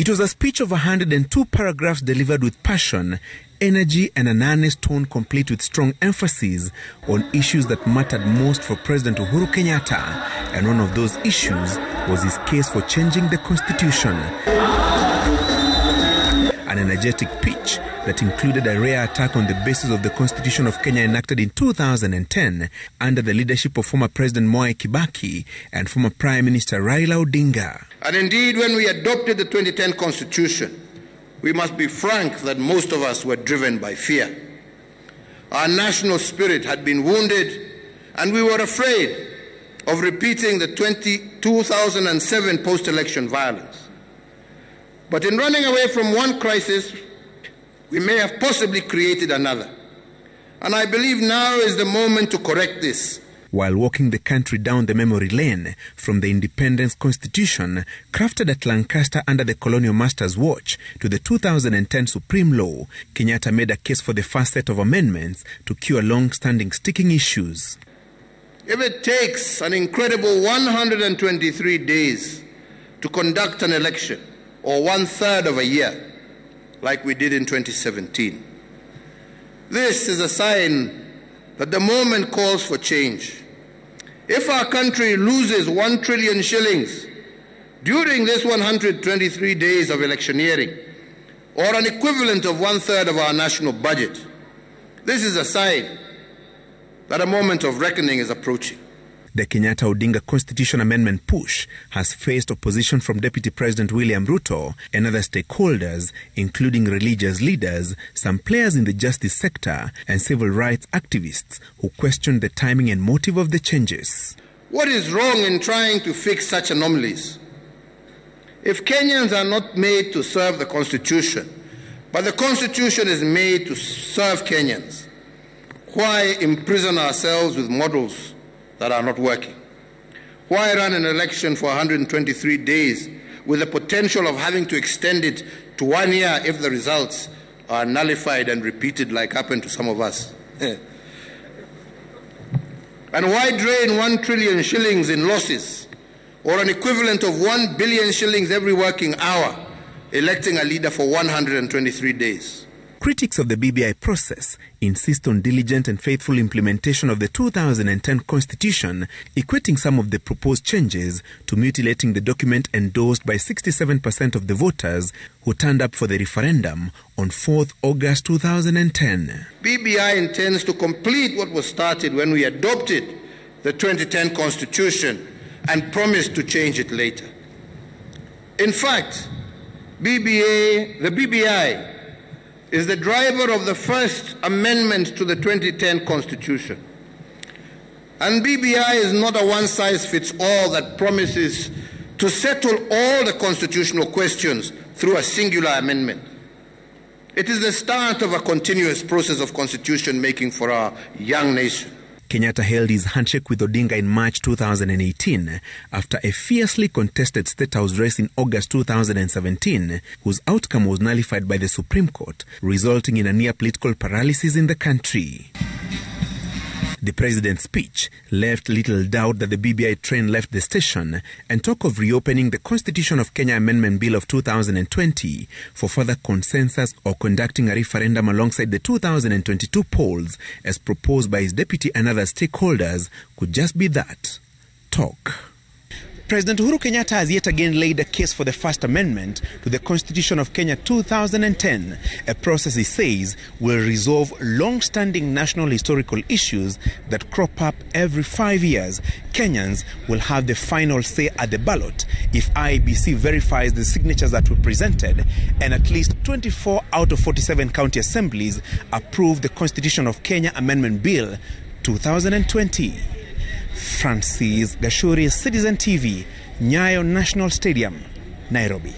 It was a speech of 102 paragraphs delivered with passion, energy and an earnest tone, complete with strong emphasis on issues that mattered most for President Uhuru Kenyatta, and one of those issues was his case for changing the constitution. An energetic pitch that included a rare attack on the basis of the Constitution of Kenya enacted in 2010 under the leadership of former President Mwai Kibaki and former Prime Minister Raila Odinga. And indeed, when we adopted the 2010 Constitution, we must be frank that most of us were driven by fear. Our national spirit had been wounded, and we were afraid of repeating the 2007 post-election violence. But in running away from one crisis, we may have possibly created another. And I believe now is the moment to correct this. While walking the country down the memory lane from the Independence Constitution, crafted at Lancaster under the colonial master's watch, to the 2010 Supreme Law, Kenyatta made a case for the first set of amendments to cure long-standing sticking issues. If it takes an incredible 123 days to conduct an election, or 1/3 of a year, like we did in 2017, this is a sign that the moment calls for change. If our country loses 1 trillion shillings during this 123 days of electioneering, or an equivalent of 1/3 of our national budget, this is a sign that a moment of reckoning is approaching. The Kenyatta-Odinga Constitution Amendment push has faced opposition from Deputy President William Ruto and other stakeholders, including religious leaders, some players in the justice sector, and civil rights activists who questioned the timing and motive of the changes. What is wrong in trying to fix such anomalies? If Kenyans are not made to serve the Constitution, but the Constitution is made to serve Kenyans, why imprison ourselves with models that are not working? Why run an election for 123 days with the potential of having to extend it to 1 year if the results are nullified and repeated like happened to some of us? And why drain 1 trillion shillings in losses, or an equivalent of 1 billion shillings every working hour, electing a leader for 123 days? Critics of the BBI process insist on diligent and faithful implementation of the 2010 Constitution, equating some of the proposed changes to mutilating the document endorsed by 67% of the voters who turned up for the referendum on 4th August 2010. BBI intends to complete what was started when we adopted the 2010 Constitution and promised to change it later. In fact, the BBI is the driver of the first amendment to the 2010 Constitution. And BBI is not a one-size-fits-all that promises to settle all the constitutional questions through a singular amendment. It is the start of a continuous process of constitution making for our young nation. Kenyatta held his handshake with Odinga in March 2018 after a fiercely contested State House race in August 2017, whose outcome was nullified by the Supreme Court, resulting in a near political paralysis in the country. The president's speech left little doubt that the BBI train left the station, and talk of reopening the Constitution of Kenya Amendment Bill of 2020 for further consensus or conducting a referendum alongside the 2022 polls as proposed by his deputy and other stakeholders could just be that, talk. President Uhuru Kenyatta has yet again laid a case for the First Amendment to the Constitution of Kenya 2010, a process he says will resolve long-standing national historical issues that crop up every 5 years. Kenyans will have the final say at the ballot if IEBC verifies the signatures that were presented, and at least 24 out of 47 county assemblies approve the Constitution of Kenya Amendment Bill 2020. Francis Gashuri, Citizen TV, Nyayo National Stadium, Nairobi.